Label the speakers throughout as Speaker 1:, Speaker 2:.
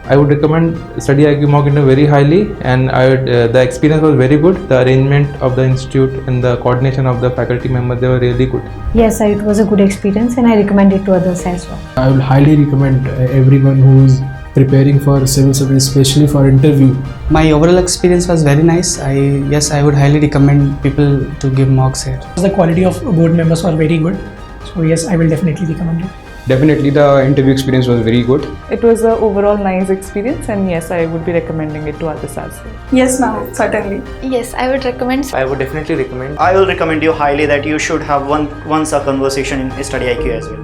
Speaker 1: I would recommend StudyIQ mock interview very highly, and the experience was very good. The arrangement of the institute and the coordination of the faculty members, they were really good.
Speaker 2: Yes, it was a good experience and I recommend it to others as well.
Speaker 3: I will highly recommend everyone who is preparing for civil service, especially for interview.
Speaker 4: My overall experience was very nice. I would highly recommend people to give mocks here.
Speaker 5: The quality of board members were very good. So yes, I will definitely recommend it.
Speaker 6: Definitely the interview experience was very good.
Speaker 7: It was an overall nice experience, and yes, I would be recommending it to others as well.
Speaker 8: Yes, ma'am, certainly.
Speaker 9: Yes, I would recommend.
Speaker 10: I would definitely recommend.
Speaker 11: I will recommend you highly that you should have once a conversation in StudyIQ as well.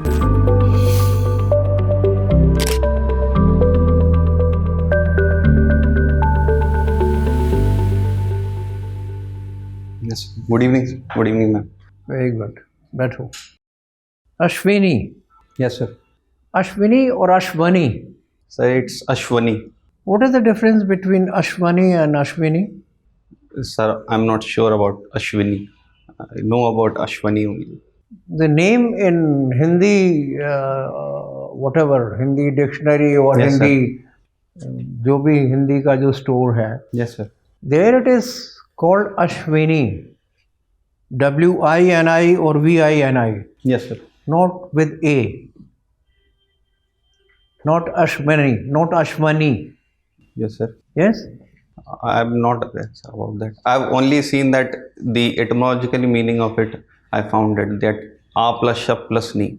Speaker 6: Yes. Good evening. Good evening, ma'am.
Speaker 12: Very good. Better. Ashwini.
Speaker 6: Yes, sir.
Speaker 12: Ashwini or Ashwani?
Speaker 6: Sir, it's Ashwani.
Speaker 12: What is the difference between Ashwani and Ashwini?
Speaker 6: Sir, I'm not sure about Ashwini. I know about Ashwani only.
Speaker 12: The name in Hindi, whatever, Hindi dictionary or
Speaker 6: Yes,
Speaker 12: Hindi, जो भी हिंदी का जो store है,
Speaker 6: Yes, sir.
Speaker 12: there it is called Ashwini, W-I-N-I or V-I-N-I,
Speaker 6: Yes, sir.
Speaker 12: not with A, not Ashwani, not Ashwani.
Speaker 6: Yes, sir.
Speaker 12: Yes?
Speaker 6: I'm not aware about that. I've only seen that the etymological meaning of it. I found it that A plus Sh plus Ni,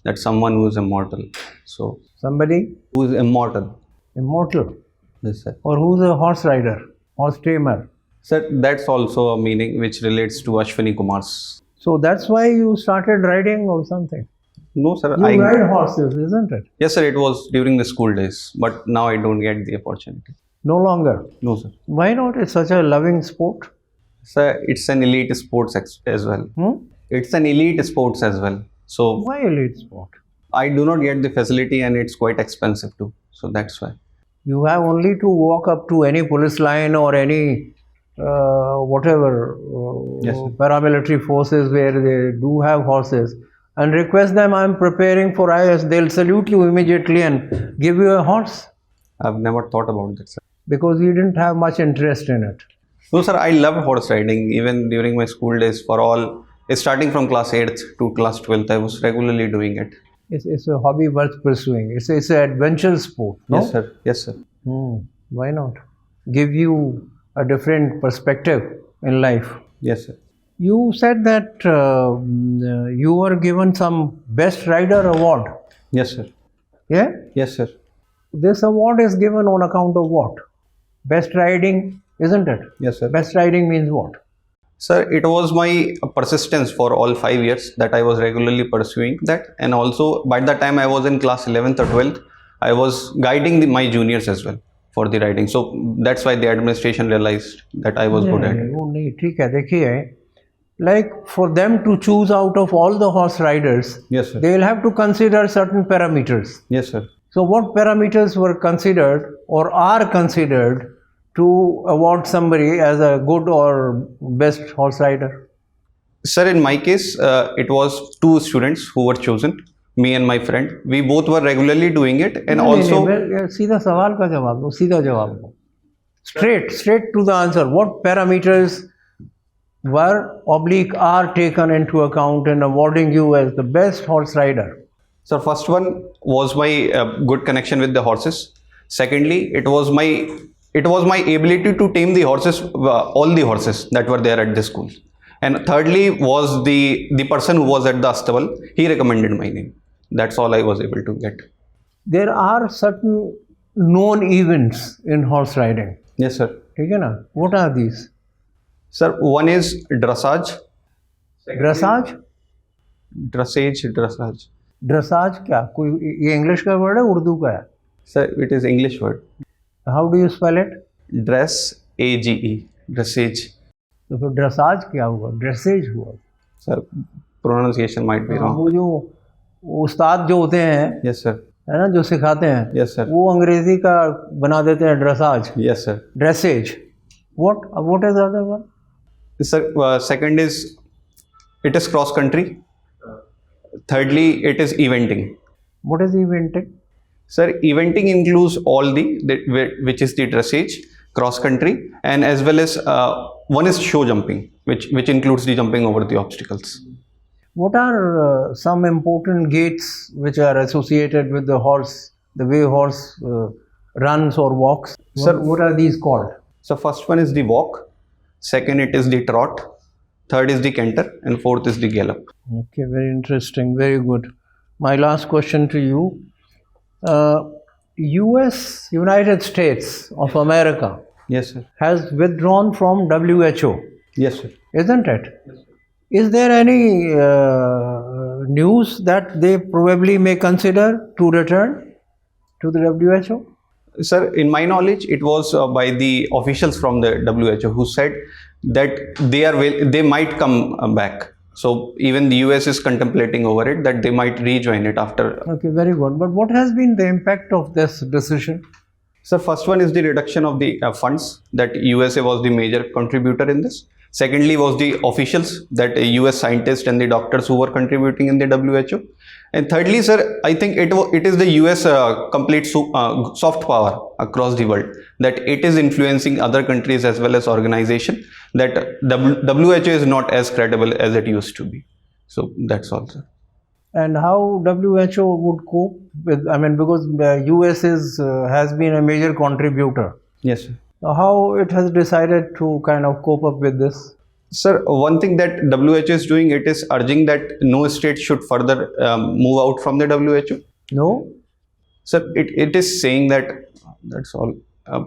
Speaker 6: that someone who is immortal. So
Speaker 12: Somebody
Speaker 6: who is immortal.
Speaker 12: immortal,
Speaker 6: Yes, sir.
Speaker 12: or who's a horse rider, horse tamer.
Speaker 6: Sir, that's also a meaning which relates to Ashwani Kumars.
Speaker 12: So that's why you started riding or something.
Speaker 6: No, sir.
Speaker 12: You ride horses, isn't it?
Speaker 6: Yes, sir. It was during the school days, but now I don't get the opportunity.
Speaker 12: No longer.
Speaker 6: No, sir.
Speaker 12: Why not? It's such a loving sport.
Speaker 6: Sir, it's an elite sports as well. It's an elite sports as well. So
Speaker 12: Why elite sport?
Speaker 6: I do not get the facility, and it's quite expensive too. So that's why.
Speaker 12: You have only to walk up to any police line or any whatever
Speaker 6: Yes, sir.
Speaker 12: paramilitary forces where they do have horses and request them, I'm preparing for IAS. They'll salute you immediately and give you a horse
Speaker 6: I've never thought about that, sir.
Speaker 12: because you didn't have much interest in it.
Speaker 6: No, sir. I love horse riding. Even during my school days, starting from class 8th to class 12th, I was regularly doing it.
Speaker 12: It's a hobby worth pursuing. It's an adventure sport. No?
Speaker 6: Yes, sir. Yes, sir.
Speaker 12: Why not? Give you a different perspective in life.
Speaker 6: Yes, sir.
Speaker 12: You said that you were given some Best Rider award.
Speaker 6: Yes, sir.
Speaker 12: Yeah?
Speaker 6: Yes, sir.
Speaker 12: This award is given on account of what? Best riding, isn't it?
Speaker 6: Yes, sir.
Speaker 12: Best riding means what?
Speaker 6: Sir, it was my persistence for all 5 years that I was regularly pursuing that, and also by the time I was in class 11th or 12th, I was guiding my juniors as well for the riding. So that's why the administration realized that I was good at it.
Speaker 12: वो नहीं ठीक है देखिए like for them to choose out of all the horse riders,
Speaker 6: Yes, sir.
Speaker 12: they will have to consider certain parameters.
Speaker 6: Yes, sir.
Speaker 12: So what parameters were considered or are considered to award somebody as a good or best horse rider?
Speaker 6: Sir, in my case, it was 2 students who were chosen, me and my friend. We both were regularly doing it, and also.
Speaker 12: सीधा सवाल का जवाब दो, सीधा जवाब दो. Straight to the answer. What parameters were are taken into account in awarding you as the best horse rider?
Speaker 6: So first one was my good connection with the horses. Secondly, it was my ability to tame the horses, all the horses that were there at the school. And thirdly was the person who was at the Astable. He recommended my name. That's all I was able to get.
Speaker 12: There are certain known events in horse riding.
Speaker 6: Yes, sir.
Speaker 12: ठीक है ना? What are these?
Speaker 6: Sir, one is dressage.
Speaker 12: Dressage?
Speaker 6: Dressage.
Speaker 12: Dressage क्या? कोई ये English का word है उर्दू का है?
Speaker 6: Sir, it is English word.
Speaker 12: How do you spell it?
Speaker 6: Dress, A-G-E. Dressage.
Speaker 12: तो फिर ड्रेसाज क्या हुआ? ड्रेसेज हुआ.
Speaker 6: Sir, pronunciation might be wrong.
Speaker 12: वो जो उस्ताद जो होते हैं,
Speaker 6: Yes, sir.
Speaker 12: है ना, जो सिखाते हैं,
Speaker 6: Yes, sir.
Speaker 12: वो अंग्रेजी का बना देते हैं dresses.
Speaker 6: Yes, sir.
Speaker 12: Dresses. What is the other one?
Speaker 6: Sir, second is it is cross country. Thirdly, it is eventing.
Speaker 12: What is eventing?
Speaker 6: Sir, eventing includes all which is the dressage, cross country, and as well as one is show jumping, which includes the jumping over the obstacles.
Speaker 12: What are some important gaits which are associated with the horse, the way horse runs or walks?
Speaker 6: Sir,
Speaker 12: What are these called?
Speaker 6: So first one is the walk, second it is the trot, third is the canter, and fourth is the gallop.
Speaker 12: Okay, very interesting, very good. My last question to you. United States of America
Speaker 6: Yes, sir.
Speaker 12: has withdrawn from WHO,
Speaker 6: Yes, sir.
Speaker 12: isn't it? Is there any news that they probably may consider to return to the WHO?
Speaker 6: Sir, in my knowledge, it was by the officials from the WHO who said that they might come back. So even the US is contemplating over it that they might rejoin it after.
Speaker 12: Okay, very good. But what has been the impact of this decision?
Speaker 6: So first one is the reduction of the funds, that USA was the major contributor in this. Secondly was the officials, that US scientists and the doctors who were contributing in the WHO. And thirdly, sir, I think it is the US complete soft power across the world, that it is influencing other countries as well as organization, that WHO is not as credible as it used to be. So that's all, sir.
Speaker 12: And how WHO would cope with, because the US has been a major contributor.
Speaker 6: Yes, sir.
Speaker 12: How it has decided to kind of cope up with this?
Speaker 6: Sir, one thing that WHO is doing, it is urging that no state should further move out from the WHO.
Speaker 12: No?
Speaker 6: Sir, it is saying that, that's all.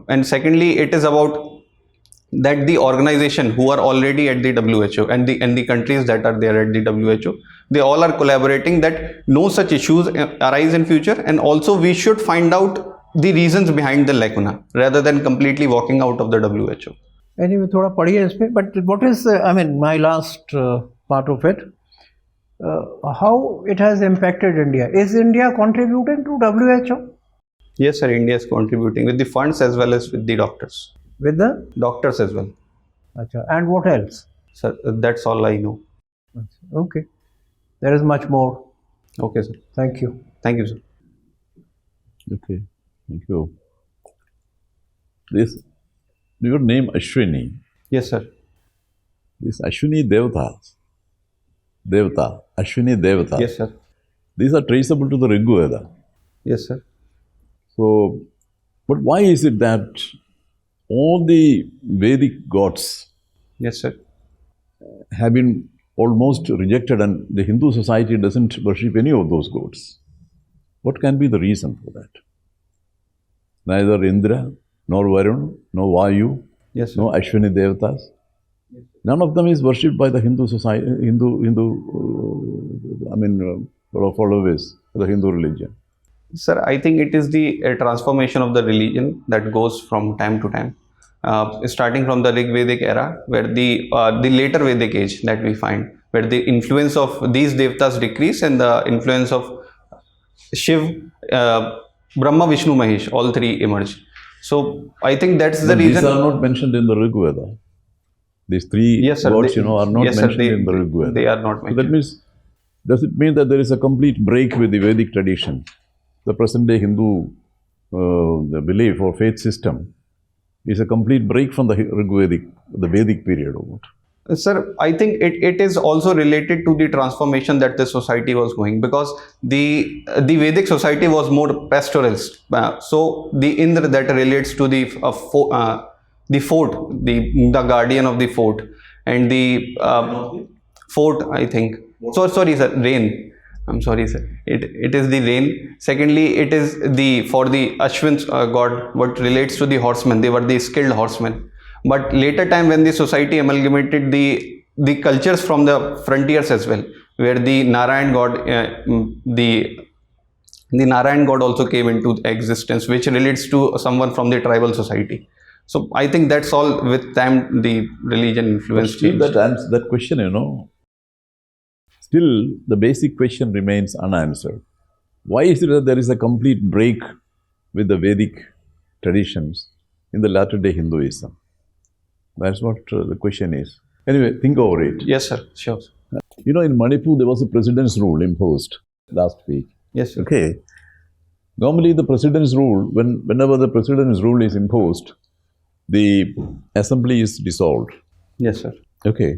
Speaker 6: And secondly, it is about that the organization who are already at the WHO and the countries that are there at the WHO, they all are collaborating that no such issues arise in future, and also we should find out the reasons behind the lacuna rather than completely walking out of the WHO.
Speaker 12: Anyway, thoda padhiye ispe, but what is, my last part of it, how it has impacted India? Is India contributing to WHO?
Speaker 6: Yes, sir, India is contributing with the funds as well as with the doctors.
Speaker 12: With the?
Speaker 6: Doctors as well.
Speaker 12: Achha. And what else?
Speaker 6: Sir, that's all I know.
Speaker 12: Okay. There is much more.
Speaker 6: Okay, sir.
Speaker 12: Thank you.
Speaker 6: Thank you, sir.
Speaker 8: Okay, thank you. Your name Ashwani.
Speaker 6: Yes, sir.
Speaker 8: This Ashwani Ashwani Devata.
Speaker 6: Yes, sir.
Speaker 8: These are traceable to the Rig Veda.
Speaker 6: Yes, sir.
Speaker 8: So, but why is it that all the Vedic gods
Speaker 6: Yes, sir.
Speaker 8: have been almost rejected and the Hindu society doesn't worship any of those gods? What can be the reason for that? Neither Indra, nor Varun, nor Vayu,
Speaker 6: Yes, sir.
Speaker 8: no Ashwani Devatas. None of them is worshipped by the Hindu society, followers of the Hindu religion.
Speaker 6: Sir, I think it is the transformation of the religion that goes from time to time. Starting from the Rig Vedic era, where the later Vedic age that we find, where the influence of these Devatas decrease and the influence of Shiv, Brahma, Vishnu, Mahesh, all three emerge. So I think that's the reason.
Speaker 8: These are not mentioned in the Rig Veda. These three
Speaker 6: Yes, sir,
Speaker 8: gods, are not mentioned in the Rig Veda.
Speaker 6: They are not mentioned.
Speaker 8: So that means, does it mean that there is a complete break with the Vedic tradition? The present day Hindu the belief or faith system is a complete break from the Vedic period or what?
Speaker 6: Sir, I think it is also related to the transformation that the society was going, because the Vedic society was more pastoralist. So the Indra that relates to the fort, the guardian of the fort, and the fort, I think. So sorry, sir, rain. I'm sorry, sir. It is the rain. Secondly, it is for the Ashwin's god, what relates to the horsemen. They were the skilled horsemen. But later time, when the society amalgamated the cultures from the frontiers as well, where the Narayan god, the Narayan god also came into existence, which relates to someone from the tribal society. So I think that's all. With time, the religion influence changed.
Speaker 8: That question, still the basic question remains unanswered. Why is it that there is a complete break with the Vedic traditions in the latter-day Hinduism? That's what the question is. Anyway, think over it.
Speaker 6: Yes, sir. Sure.
Speaker 8: In Manipur, there was a president's rule imposed last week.
Speaker 6: Yes, sir.
Speaker 8: Okay. Normally, the president's rule, whenever the president's rule is imposed, the assembly is dissolved.
Speaker 6: Yes, sir.
Speaker 8: Okay.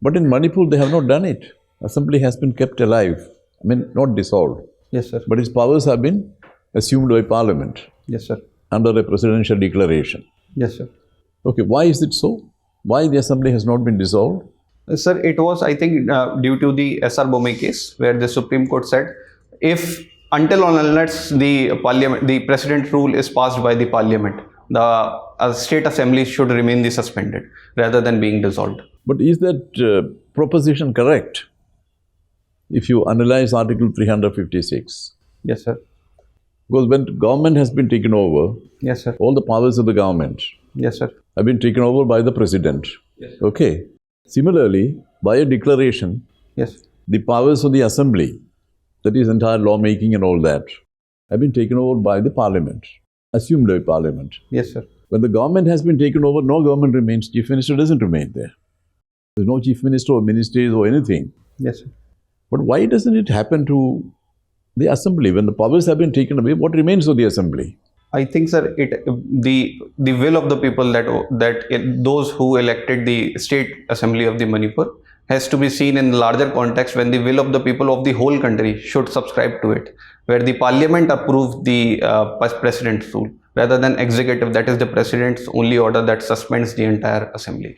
Speaker 8: But in Manipur, they have not done it. Assembly has been kept alive. I mean, not dissolved.
Speaker 6: Yes, sir.
Speaker 8: But its powers have been assumed by parliament.
Speaker 6: Yes, sir.
Speaker 8: Under a presidential declaration.
Speaker 6: Yes, sir.
Speaker 8: Okay, why is it so? Why the assembly has not been dissolved?
Speaker 6: Sir, it was, I think, due to the SR Bomay case, where the Supreme Court said, if until or unless the president rule is passed by the parliament, the state assembly should remain suspended rather than being dissolved.
Speaker 8: But is that proposition correct? If you analyze Article 356.
Speaker 6: Yes, sir.
Speaker 8: Because when government has been taken over,
Speaker 6: yes, sir,
Speaker 8: all the powers of the government,
Speaker 6: yes, sir,
Speaker 8: have been taken over by the president. Yes, sir. Okay. Similarly, by a declaration,
Speaker 6: yes,
Speaker 8: the powers of the assembly, that is entire lawmaking and all that, have been taken over by the parliament, assumed by parliament.
Speaker 6: Yes, sir.
Speaker 8: When the government has been taken over, no government remains. Chief minister doesn't remain there. There's no chief minister or ministries or anything.
Speaker 6: Yes, sir.
Speaker 8: But why doesn't it happen to the assembly? When the powers have been taken away, what remains of the assembly?
Speaker 6: I think, sir, the will of the people that those who elected the state assembly of the Manipur has to be seen in the larger context, when the will of the people of the whole country should subscribe to it, where the parliament approved the president's rule rather than executive, that is the president's only order that suspends the entire assembly,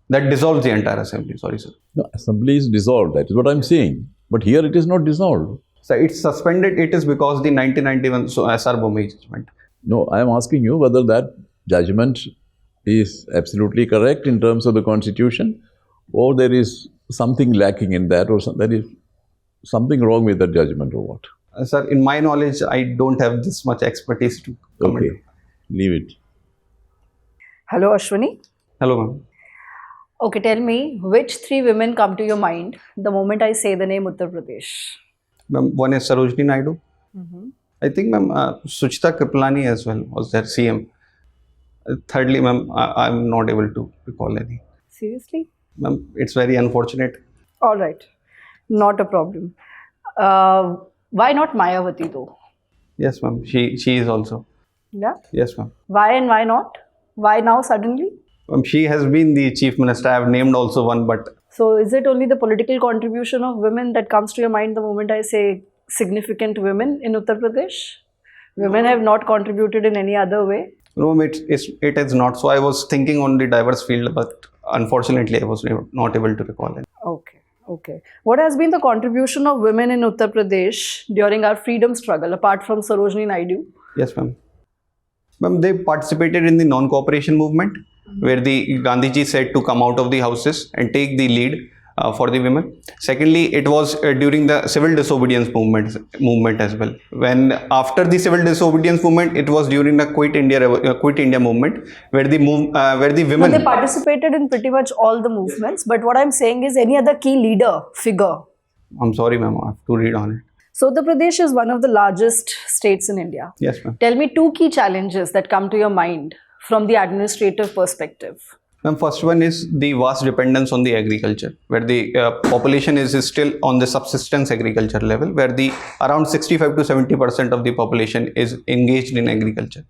Speaker 6: that dissolves the entire assembly. Sorry, sir.
Speaker 8: No, assembly is dissolved. That is what I'm saying. But here it is not dissolved.
Speaker 6: So it's suspended. It is because the 1991 SR Bomay judgment.
Speaker 8: No, I am asking you whether that judgment is absolutely correct in terms of the constitution, or there is something lacking in that, or there is something wrong with that judgment, or what?
Speaker 6: Sir, in my knowledge, I don't have this much expertise to comment.
Speaker 8: Okay, leave it.
Speaker 9: Hello, Ashwani.
Speaker 6: Hello, ma'am.
Speaker 9: Okay, tell me, which three women come to your mind the moment I say the name Uttar Pradesh?
Speaker 6: Ma'am, one is Sarojini Naidu. I think, ma'am, Suchita Kripalani as well was their CM. Thirdly, ma'am, I'm not able to recall any.
Speaker 9: Seriously?
Speaker 6: Ma'am, it's very unfortunate.
Speaker 9: All right, not a problem. Why not Mayawati though?
Speaker 6: Yes, ma'am, she is also.
Speaker 9: Yeah?
Speaker 6: Yes, ma'am.
Speaker 9: Why and why not? Why now suddenly?
Speaker 6: She has been the chief minister. I have named also one, but...
Speaker 9: So is it only the political contribution of women that comes to your mind the moment I say significant women in Uttar Pradesh? Women have not contributed in any other way?
Speaker 6: No, it is not. So I was thinking on the diverse field, but unfortunately I was not able to recall it.
Speaker 9: Okay, okay. What has been the contribution of women in Uttar Pradesh during our freedom struggle, apart from Sarojini Naidu?
Speaker 6: Yes, ma'am. Ma'am, they participated in the non-cooperation movement, where the Gandhiji said to come out of the houses and take the lead for the women. Secondly, it was during the civil disobedience movement as well. When after the civil disobedience movement, it was during the Quit India movement, where the women.
Speaker 9: So they participated in pretty much all the movements. But what I'm saying is, any other key leader figure?
Speaker 6: I'm sorry, ma'am. I have to read on it.
Speaker 9: So Uttar Pradesh is one of the largest states in India.
Speaker 6: Yes, ma'am.
Speaker 9: Tell me two key challenges that come to your mind from the administrative perspective.
Speaker 6: Ma'am, first one is the vast dependence on the agriculture, where the population is still on the subsistence agriculture level, where the around 65 to 70% of the population is engaged in agriculture.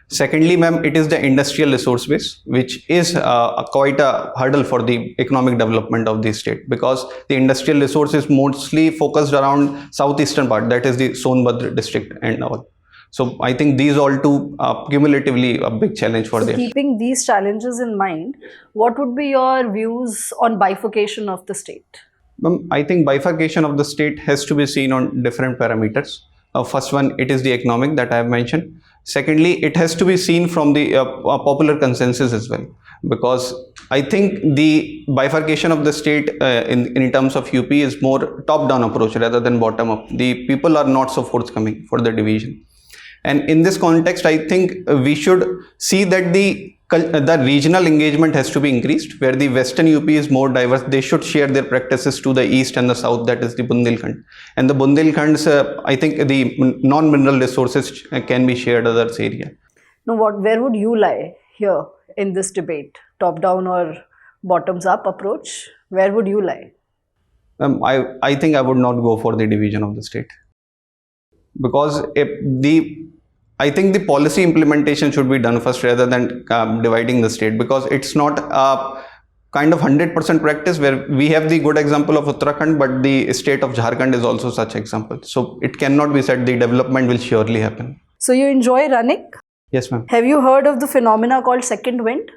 Speaker 6: Secondly, ma'am, it is the industrial resource base, which is quite a hurdle for the economic development of the state, because the industrial resource is mostly focused around southeastern part, that is the Sonbhadra district and all. So I think these all two cumulatively a big challenge for them.
Speaker 9: Keeping these challenges in mind, what would be your views on bifurcation of the state?
Speaker 6: I think bifurcation of the state has to be seen on different parameters. First one, it is the economic that I have mentioned. Secondly, it has to be seen from the popular consensus as well, because I think the bifurcation of the state in terms of UP is more top-down approach rather than bottom-up. The people are not so forthcoming for the division. And in this context, I think we should see that the regional engagement has to be increased, where the western UP is more diverse. They should share their practices to the east and the south, that is the Bundelkhand. And the Bundelkhand's, I think the non-mineral resources can be shared others area.
Speaker 9: Now, where would you lie here in this debate? Top-down or bottoms-up approach? Where would you lie?
Speaker 6: I think I would not go for the division of the state. because I think the policy implementation should be done first rather than dividing the state, because it's not a kind of 100% practice where we have the good example of Uttarakhand, but the state of Jharkhand is also such example. So it cannot be said the development will surely happen.
Speaker 9: So you enjoy running?
Speaker 6: Yes, ma'am.
Speaker 9: Have you heard of the phenomena called second wind?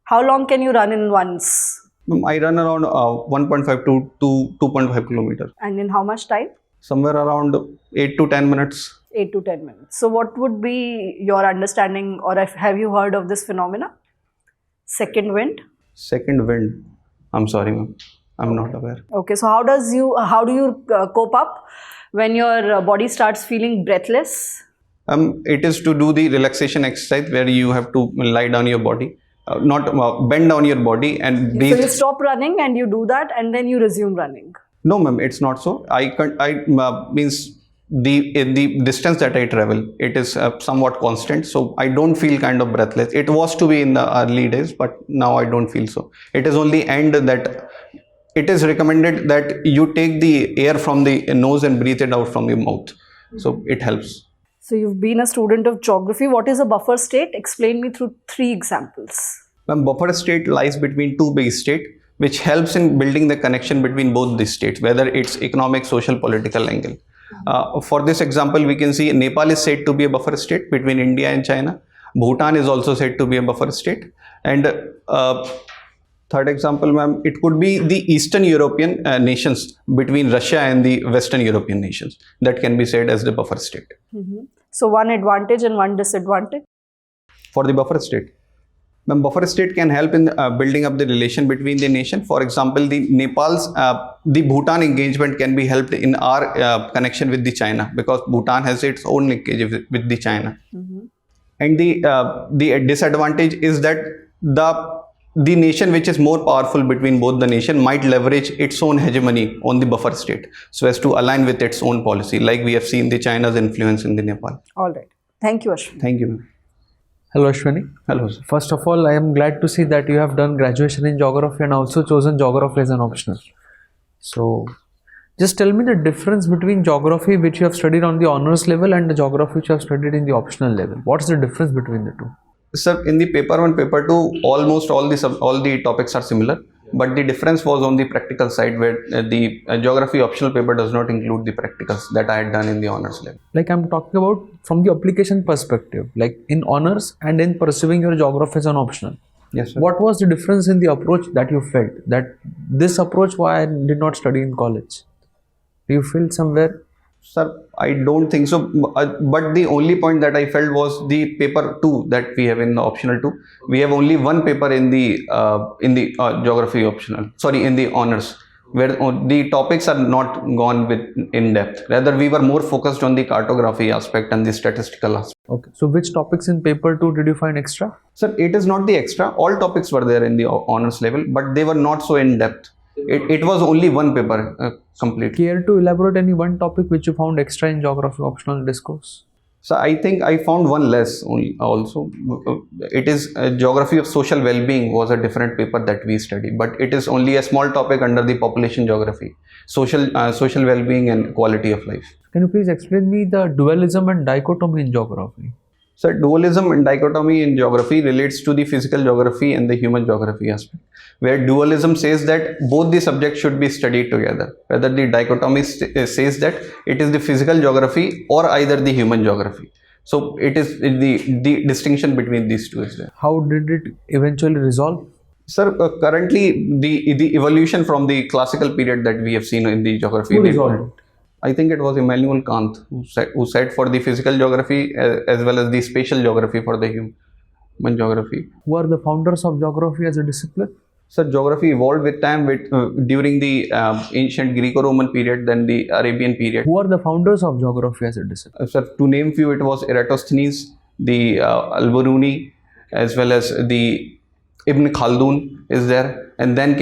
Speaker 9: How long can you run in once?
Speaker 6: I run around 1.5 to 2.5 kilometers.
Speaker 9: And in how much time?
Speaker 6: Somewhere around 8 to 10 minutes.
Speaker 9: 8 to 10 minutes. So what would be your understanding, or have you heard of this phenomena? Second wind?
Speaker 6: Second wind. I'm sorry, ma'am. I'm not aware.
Speaker 9: Okay, so how do you cope up when your body starts feeling breathless?
Speaker 6: It is to do the relaxation exercise where you have to lie down your body, not bend down your body and breathe.
Speaker 9: So you stop running and you do that and then you resume running.
Speaker 6: No, ma'am, it's not so. Means the distance that I travel, it is somewhat constant, so I don't feel kind of breathless. It was to be in the early days, but now I don't feel so. It is only that it is recommended that you take the air from the nose and breathe it out from your mouth. So it helps.
Speaker 9: So you've been a student of geography. What is a buffer state? Explain me through 3 examples.
Speaker 6: Buffer state lies between 2 base states, which helps in building the connection between both these states, whether it's economic, social, political angle. For this example, we can see Nepal is said to be a buffer state between India and China. Bhutan is also said to be a buffer state. And third example, ma'am, it could be the Eastern European nations between Russia and the Western European nations. That can be said as the buffer state.
Speaker 9: So one advantage and one disadvantage?
Speaker 6: For the buffer state, ma'am, buffer state can help in building up the relation between the nation. For example, the Bhutan engagement can be helped in our connection with the China, because Bhutan has its own linkage with the China. And the disadvantage is that the nation which is more powerful between both the nation might leverage its own hegemony on the buffer state so as to align with its own policy, like we have seen the China's influence in the Nepal.
Speaker 9: All right. Thank you, Ashwani.
Speaker 6: Thank you, ma'am.
Speaker 10: Hello, Ashwani.
Speaker 6: Hello, sir.
Speaker 10: First of all, I am glad to see that you have done graduation in geography and also chosen geography as an optional. So, just tell me the difference between geography which you have studied on the honors level and the geography which you have studied in the optional level. What's the difference between the two?
Speaker 6: Sir, in the paper 1, paper 2, almost all the topics are similar, but the difference was on the practical side, where the geography optional paper does not include the practicals that I had done in the honors level.
Speaker 10: Like I'm talking about from the application perspective, like in honors and in pursuing your geography as an optional.
Speaker 6: Yes, sir.
Speaker 10: What was the difference in the approach that you felt, that this approach why I did not study in college? Do you feel somewhere?
Speaker 6: Sir, I don't think so. But the only point that I felt was the paper 2 that we have in the optional 2. We have only one paper in the geography optional. Sorry, in the honors, where the topics are not gone with in depth. Rather, we were more focused on the cartography aspect and the statistical aspect.
Speaker 10: Okay. So, which topics in paper 2 did you find extra?
Speaker 6: Sir, it is not the extra. All topics were there in the honors level, but they were not so in depth. It was only one paper complete.
Speaker 10: Care to elaborate any one topic which you found extra in geography optional discourse?
Speaker 6: So I think I found one less only also. It is geography of social well-being was a different paper that we studied, but it is only a small topic under the population geography, social well-being and quality of life.
Speaker 10: Can you please explain me the dualism and dichotomy in geography?
Speaker 6: So dualism and dichotomy in geography relates to the physical geography and the human geography aspect, where dualism says that both the subjects should be studied together, whether the dichotomy says that it is the physical geography or either the human geography. So it is the distinction between these two is there.
Speaker 10: How did it eventually resolve?
Speaker 6: Sir, currently the evolution from the classical period that we have seen in the geography.
Speaker 10: Who resolved it?
Speaker 6: I think it was Immanuel Kant who said for the physical geography as well as the spatial geography for the human geography.
Speaker 10: Who are the founders of geography as a discipline?
Speaker 6: So geography evolved with time during the ancient Greco-Roman period, then the Arabian period.
Speaker 10: Who are the founders of geography as a discipline?
Speaker 6: Sir, to name few, it was Eratosthenes, the Al-Biruni, as well as the Ibn Khaldun is there, and then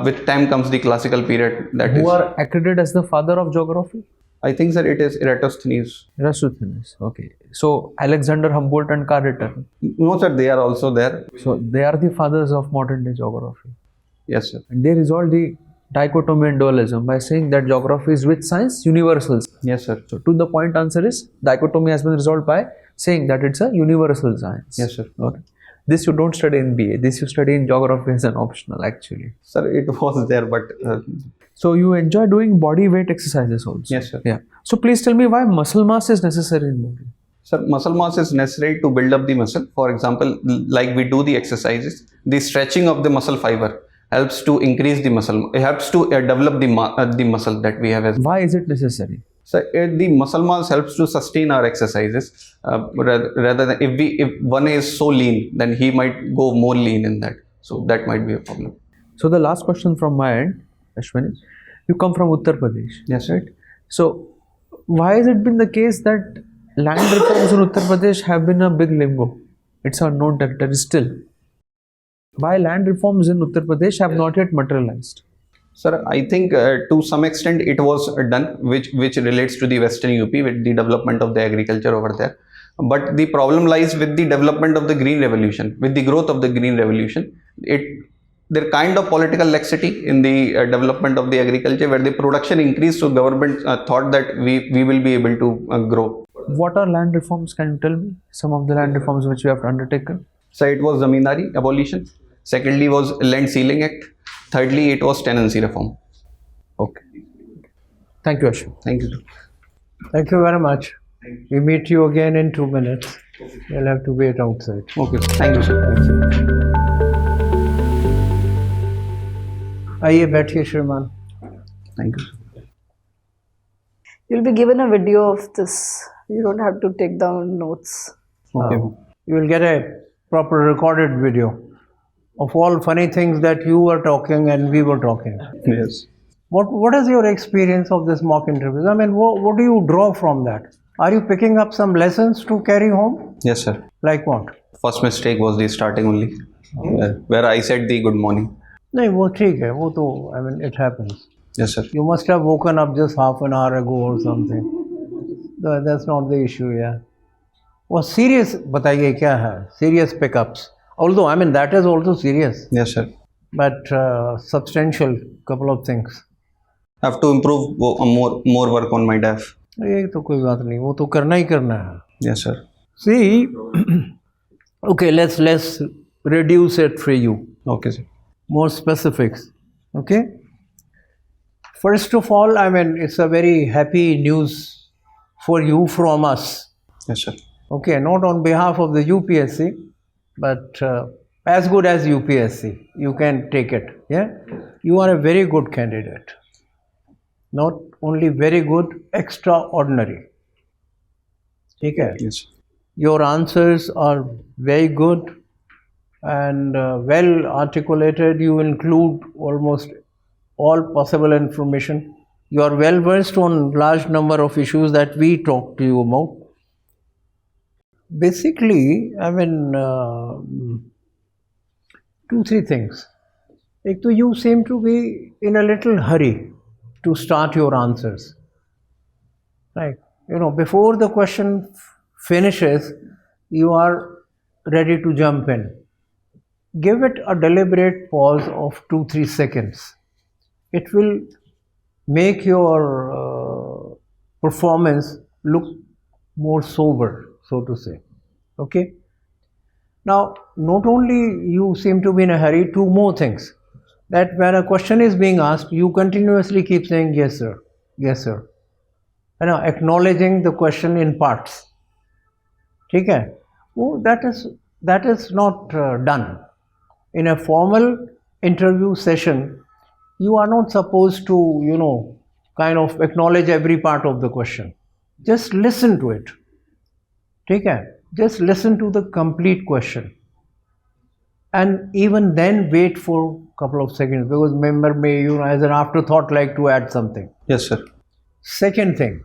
Speaker 6: with time comes the classical period.
Speaker 10: Who are accredited as the father of geography?
Speaker 6: I think that it is Eratosthenes.
Speaker 10: Eratosthenes, okay. So Alexander Humboldt and Karl Ritter?
Speaker 6: No, sir, they are also there.
Speaker 10: So they are the fathers of modern day geography.
Speaker 6: Yes, sir.
Speaker 10: And they resolved the dichotomy and dualism by saying that geography is which science? Universal.
Speaker 6: Yes, sir.
Speaker 10: So to the point answer is dichotomy has been resolved by saying that it's a universal science.
Speaker 6: Yes, sir.
Speaker 10: Okay. This you don't study in BA. This you study in geography as an optional actually.
Speaker 6: Sir, it was there, but
Speaker 10: so you enjoy doing body weight exercises also?
Speaker 6: yes, sir.
Speaker 10: Yeah. So please tell me why muscle mass is necessary in body?
Speaker 6: Sir, muscle mass is necessary to build up the muscle. For example, like we do the exercises, the stretching of the muscle fiber helps to increase the muscle. It helps to develop the muscle that we have.
Speaker 10: Why is it necessary?
Speaker 6: So the muscle mass helps to sustain our exercises. Rather than if one is so lean, then he might go more lean in that. So that might be a problem.
Speaker 10: So the last question from my end, Ashwani, you come from Uttar Pradesh.
Speaker 6: Yes,
Speaker 10: right? So why has it been the case that land reforms in Uttar Pradesh have been a big limbo? It's a known territory still. Why land reforms in Uttar Pradesh have not yet materialized?
Speaker 6: Sir, I think to some extent it was done, which relates to the Western UP with the development of the agriculture over there. But the problem lies with the development of the Green Revolution, with the growth of the Green Revolution. There kind of political laxity in the development of the agriculture, where the production increased, so government thought that we will be able to grow.
Speaker 10: What are land reforms? Can you tell me some of the land reforms which you have undertaken?
Speaker 6: So it was Zamindari abolition. Secondly was Land Ceiling Act. Thirdly, it was tenancy reform.
Speaker 10: Okay. Thank you, Ashwani.
Speaker 6: Thank you.
Speaker 12: Thank you very much. We meet you again in 2 minutes. You'll have to wait outside.
Speaker 6: Okay. Thank you, sir. Thank you.
Speaker 12: आइए बैठिए श्रीमान.
Speaker 6: Thank you.
Speaker 9: You'll be given a video of this. You don't have to take down notes.
Speaker 6: Okay.
Speaker 12: You will get a proper recorded video of all funny things that you were talking and we were talking.
Speaker 6: Yes.
Speaker 12: What is your experience of this mock interviews? I mean, what do you draw from that? Are you picking up some lessons to carry home?
Speaker 6: Yes, sir.
Speaker 12: Like what?
Speaker 6: First mistake was the starting only, where I said the good morning.
Speaker 12: नहीं वो ठीक है वो तो I mean it happens.
Speaker 6: Yes, sir.
Speaker 12: You must have woken up just half an hour ago or something. That's not the issue, yeah. वो serious बताइए क्या है? Serious pickups. Although I mean that is also serious.
Speaker 6: Yes, sir.
Speaker 12: But substantial couple of things.
Speaker 6: I have to improve more work on my DAF.
Speaker 12: ये तो कोई बात नहीं वो तो करना ही करना है.
Speaker 6: Yes, sir.
Speaker 12: See, okay, let's reduce it for you.
Speaker 6: Okay, sir.
Speaker 12: More specifics. Okay. First of all, I mean it's a very happy news for you from us.
Speaker 6: Yes, sir.
Speaker 12: Okay, not on behalf of the UPSC, but as good as UPSC. You can take it. Yeah, you are a very good candidate. Not only very good, extraordinary. Okay.
Speaker 6: Yes.
Speaker 12: Your answers are very good and well articulated. You include almost all possible information. You are well versed on large number of issues that we talked to you about. Basically, I mean, 2-3 things. Like, you seem to be in a little hurry to start your answers. Like, you know, before the question finishes, you are ready to jump in. Give it a deliberate pause of 2-3 seconds. It will make your performance look more sober, so to say. Okay? Now, not only you seem to be in a hurry, 2 more things. That when a question is being asked, you continuously keep saying, yes, sir, yes, sir. You know, acknowledging the question in parts. Okay? Oh, that is not done. In a formal interview session, you are not supposed to, you know, kind of acknowledge every part of the question. Just listen to it. Okay? Just listen to the complete question. And even then wait for a couple of seconds, because member may, you know, as an afterthought like to add something.
Speaker 6: Yes, sir.
Speaker 12: Second thing,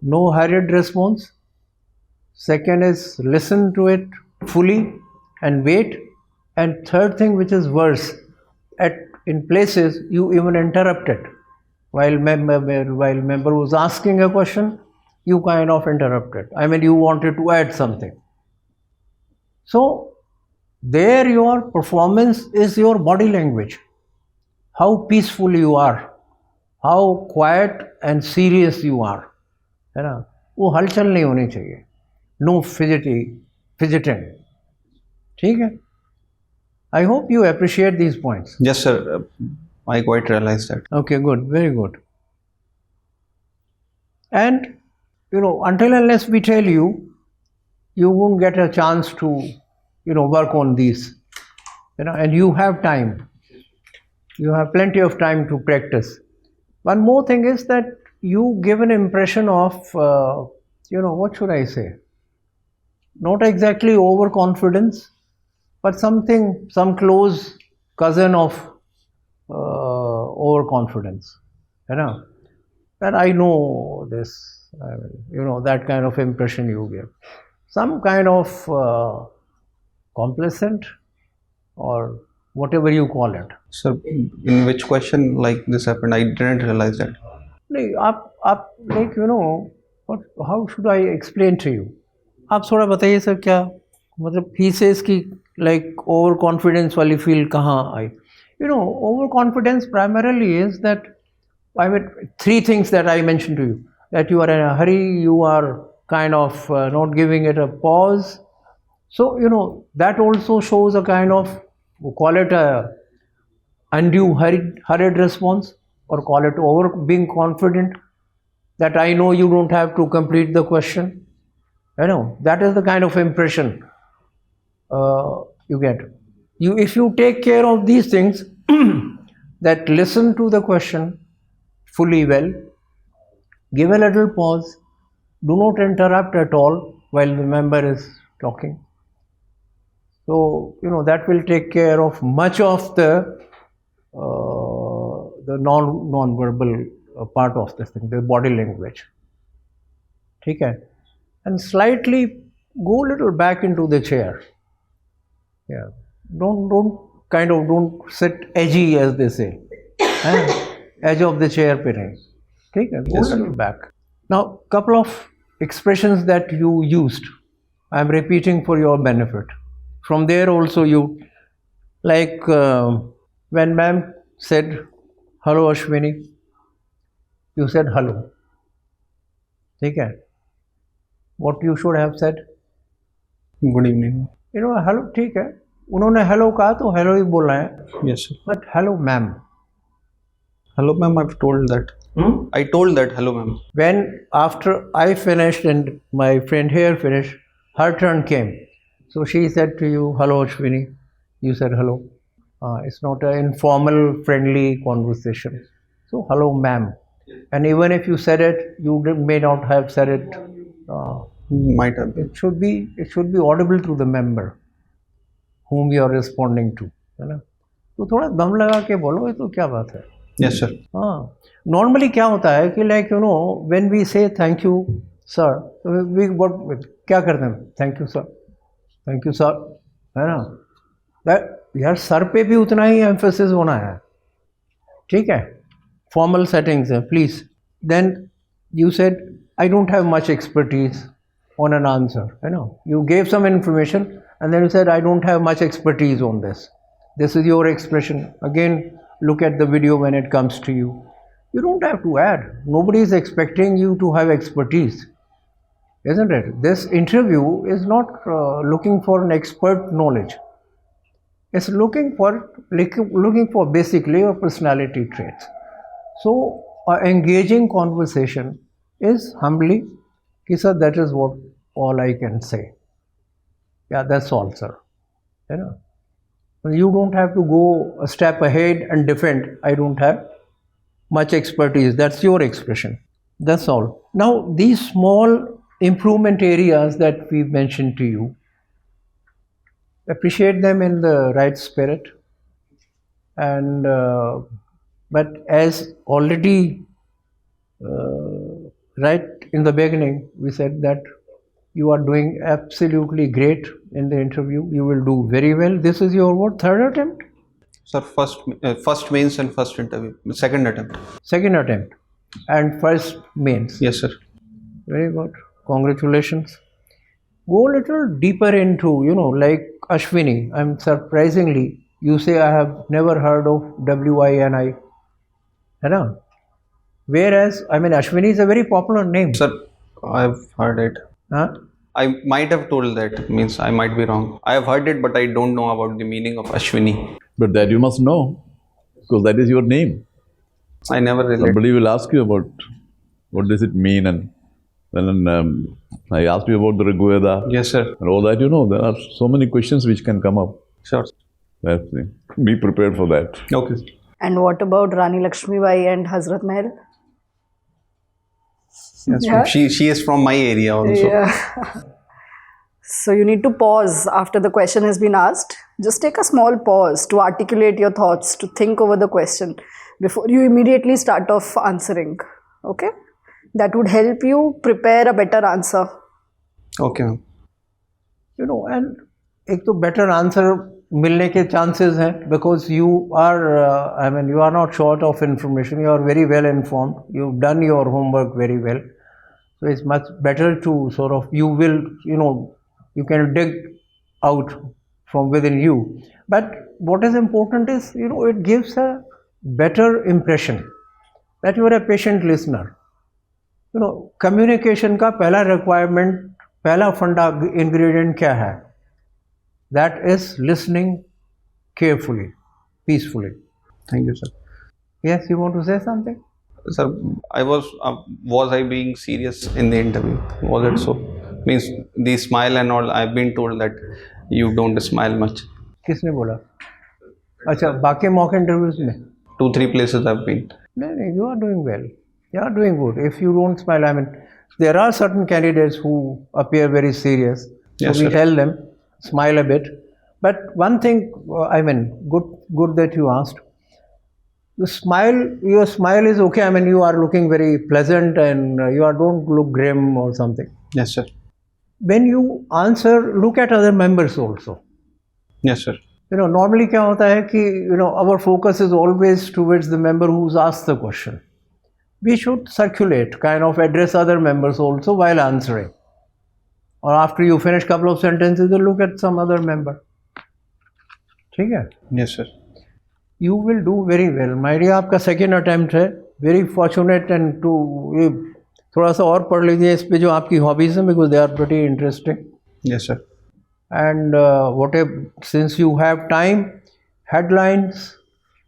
Speaker 12: no hurried response. Second is listen to it fully and wait. And third thing, which is worse, in places you even interrupt it. While member was asking a question, you kind of interrupted. I mean, you wanted to add something. So there your performance is your body language. how peaceful you are, how quiet and serious you are, है ना, वो हलचल नहीं होनी चाहिए, no fidgeting, ठीक है? I hope you appreciate these points.
Speaker 6: Yes, sir. I quite realize that.
Speaker 12: Okay, good, very good. And until unless we tell you, you won't get a chance to work on these, and you have time. You have plenty of time to practice. One more thing is that you give an impression of what should I say, not exactly overconfidence, but some close cousin of overconfidence, that I know this, that kind of impression you give, some kind of complacent or whatever you call it.
Speaker 6: Sir, in which question like this happened? I didn't realize that.
Speaker 12: How should I explain to you? आप थोड़ा बताइए sir, क्या मतलब he says कि like overconfidence वाली feel कहाँ आई? Overconfidence primarily is that, I mean, three things that I mentioned to you, that you are in a hurry, you are kind of not giving it a pause. So, that also shows a kind of, call it a undue hurried response, or call it over being confident that I know you don't have to complete the question. That is the kind of impression you get. If you take care of these things, that listen to the question fully well, give a little pause, do not interrupt at all while the member is talking. So, that will take care of much of the non-verbal part of this thing, the body language. Okay? And slightly go a little back into the chair. Yeah. Don't sit edgy, as they say. Edge of the chair pe nahi. Okay? Go a little back. Now, couple of expressions that you used, I am repeating for your benefit. From there also you, like when ma'am said, hello Ashwani, you said hello. Okay? What you should have said?
Speaker 6: Good evening.
Speaker 12: Hello, ठीक है. उन्होंने hello कहा तो hello ही बोला है.
Speaker 6: Yes, sir.
Speaker 12: But hello ma'am.
Speaker 6: Hello ma'am, I've told that. I told that, hello ma'am.
Speaker 12: When after I finished and my friend here finished, her turn came. So she said to you, hello Ashwini. You said hello. It's not an informal, friendly conversation. So hello ma'am. And even if you said it, you may not have said it.
Speaker 6: Might have.
Speaker 12: It should be audible to the member whom you are responding to. तो थोड़ा दम लगा के बोलो, ये तो क्या बात है?
Speaker 6: Yes, sir.
Speaker 12: Normally क्या होता है कि when we say thank you sir, we क्या करते हैं? Thank you sir, thank you sir, है ना? यार सर पे भी उतना ही emphasis होना है, ठीक है? Formal settings है, please. Then you said, I don't have much expertise on an answer. You gave some information and then you said, I don't have much expertise on this. This is your expression. Again, look at the video when it comes to you. You don't have to add. Nobody is expecting you to have expertise, isn't it? This interview is not looking for an expert knowledge. It's looking for basically your personality traits. So, an engaging conversation is humbly, sir, that is what all I can say. Yeah, that's all, sir. You don't have to go a step ahead and defend. I don't have much expertise. That's your expression. That's all. Now, these small improvement areas that we mentioned to you, appreciate them in the right spirit. And but as already right in the beginning, we said that you are doing absolutely great in the interview. You will do very well. This is your what, third attempt?
Speaker 6: Sir, first mains and first interview. Second attempt.
Speaker 12: Second attempt and first mains.
Speaker 6: Yes, sir.
Speaker 12: Very good. Congratulations. Go a little deeper into, like Ashwini. I'm surprisingly, you say, I have never heard of WINI. है ना? Whereas, I mean, Ashwini is a very popular name.
Speaker 6: Sir, I've heard it.
Speaker 12: Huh?
Speaker 6: I might have told that, means I might be wrong. I have heard it, but I don't know about the meaning of Ashwini.
Speaker 8: But that you must know, because that is your name.
Speaker 6: I never related.
Speaker 8: Somebody will ask you about what does it mean, and then I asked you about the Rig Veda.
Speaker 6: Yes, sir.
Speaker 8: And all that, you know, there are so many questions which can come up.
Speaker 6: Sure.
Speaker 8: Be prepared for that.
Speaker 6: Okay.
Speaker 9: And what about Rani Lakshmibai and Hazrat Mahal?
Speaker 6: Yes,
Speaker 9: Yeah.
Speaker 6: she is from my area also.
Speaker 9: Yeah. So you need to pause after the question has been asked. Just take a small pause to articulate your thoughts, to think over the question before you immediately start off answering. Okay? That would help you prepare a better answer.
Speaker 6: Okay.
Speaker 12: You know, and एक तो better answer मिलने के chances हैं, because you are, I mean, you are not short of information. You are very well informed. You've done your homework very well. So it's much better to sort of, you will, you know, you can dig out from within you. But what is important is, you know, it gives a better impression that you are a patient listener. You know, communication का पहला requirement, पहला funda ingredient क्या है? That is listening carefully, peacefully.
Speaker 6: Thank you, sir.
Speaker 12: Yes, you want to say something?
Speaker 6: Sir, I was I being serious in the interview? Was it so? Means the smile and all, I've been told that you don't smile much.
Speaker 12: किसने बोला? अच्छा, बाकी mock interviews में?
Speaker 6: 2-3 places I've been.
Speaker 12: No, you are doing well. You are doing good. If you don't smile, I mean, there are certain candidates who appear very serious.
Speaker 6: Yes,
Speaker 12: so we
Speaker 6: sir.
Speaker 12: tell them, smile a bit. But one thing, I mean, good that you asked. The smile, your smile is okay. I mean, you are looking very pleasant and don't look grim or something.
Speaker 6: Yes, sir.
Speaker 12: When you answer, look at other members also.
Speaker 6: Yes, sir.
Speaker 12: You know, normally क्या होता है कि, you know, our focus is always towards the member who's asked the question. We should circulate, kind of address other members also while answering. Or after you finish couple of sentences, you look at some other member. ठीक है?
Speaker 6: Yes, sir.
Speaker 12: You will do very well. My dear, आपका second attempt है. Very fortunate and to ये थोड़ा सा और पढ़ लीजिए इस पे जो आपकी hobbies हैं, because they are pretty interesting.
Speaker 6: Yes, sir.
Speaker 12: And since you have time, headlines,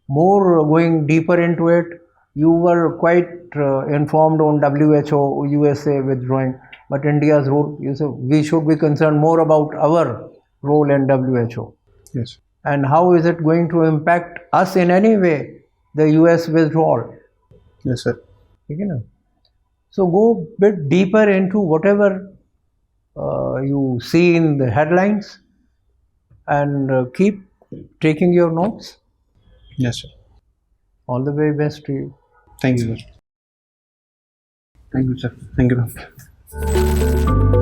Speaker 12: more going deeper into it. You were quite informed on WHO, USA withdrawing, but India's role, you said we should be concerned more about our role in WHO.
Speaker 6: Yes.
Speaker 12: And how is it going to impact us in any way, the US withdrawal?
Speaker 6: Yes, sir.
Speaker 12: So go a bit deeper into whatever you see in the headlines and keep taking your notes.
Speaker 6: Yes, sir.
Speaker 12: All the very best to you.
Speaker 6: Thank you, sir. Thank you, sir. Thank you, ma'am.